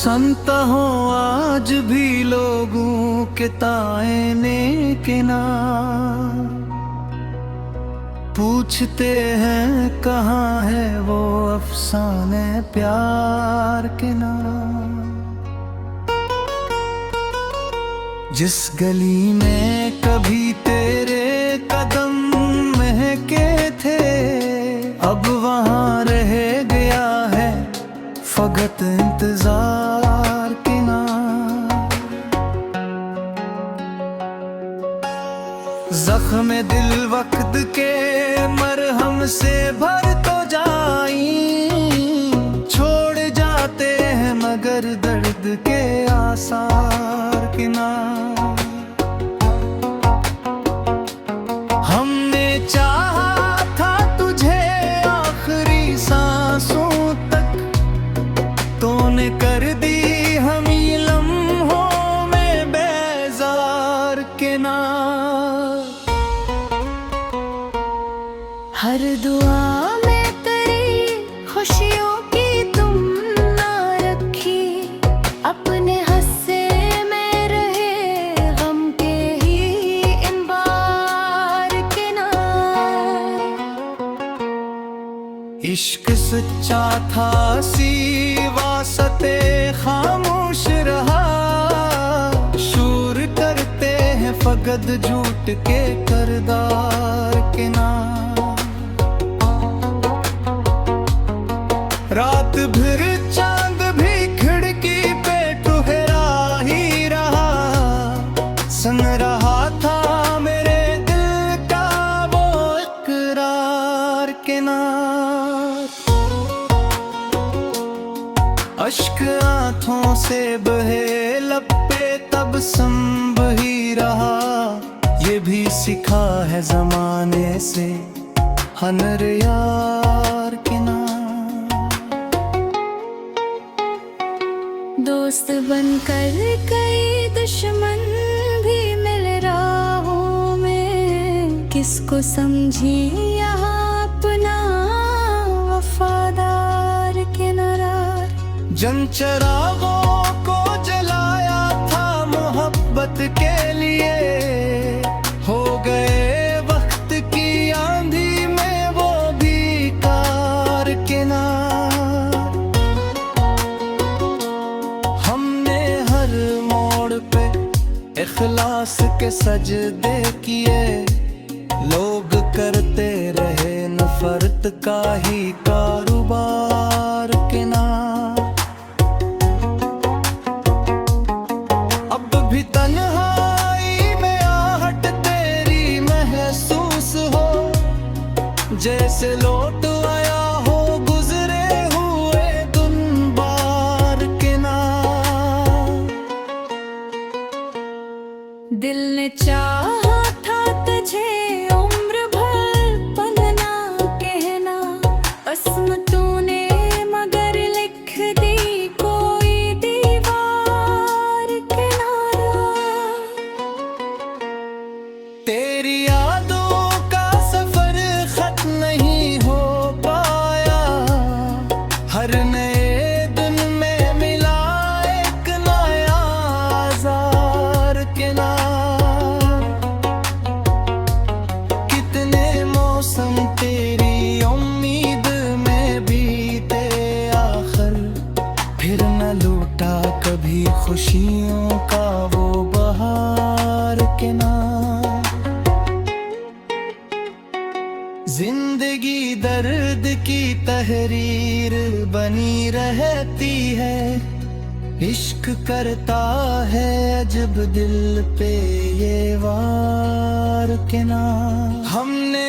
सुनता हूँ आज भी लोगों के ताने के नाम, पूछते हैं कहाँ है वो अफसाने प्यार के नाम। जिस गली में कभी तेरे कदम महके थे, अब वहाँ रह गया है फकत इंतजार के नाम। जख्म दिल वक्त के मरहम से भर तो जाई, छोड़ जाते हैं मगर दर्द के आसार के नाम। हमने चाहा था तुझे आखिरी सांसों तक, तूने कर दी हमी लम्हों में बेजार के नाम। हर दुआ में तेरी खुशियों की तुम ना रखी, अपने हस्से में रहे गम के ही इन बार के नाम। इश्क सच्चा था सी वास्ते खामोश रहा, शूर करते हैं फकत झूठ के करदार के नाम। रात भर चांद भी खिड़की पे टुहरा ही रहा, संग रहा था मेरे दिल का वो इकरार के नाम। अश्क आंखों से बहे लब पे तब संभ ही रहा, ये भी सिखा है जमाने से हनर यार के नाम। दोस्त बनकर कई दुश्मन भी मिल राहों में, किसको समझी यहाँ अपना वफादार के नारार। जन चरागों को जलाया था मोहब्बत के लिए, हो गए वक्त की आंधी में वो भी कार के नाम। हमने हर मोड़ पे इखलास के सजदे किए, लोग करते रहे नफरत का ही कारोबार के नाम। अब भी तन्हाई में आहट तेरी महसूस हो, जैसे लौट आया हो गुजरे हुए दिन बार के नाम। दिल ने चाहा था तुझे उम्र भर पलना कहना, अस्म तूने मगर लिख दी कोई दीवार के नारा। तेरी यादों का सफर खत्म नहीं हो पाया, हर नए दिन में मिला एक नया आज़ार के नाम। कितने मौसम तेरी उम्मीद में बीते आखिर, फिर न लूटा कभी खुशियों का वो बहार के नाम। जिंदगी दर्द की तहरीर बनी रहती है, इश्क करता है जब दिल पे ये वार के नाम। हमने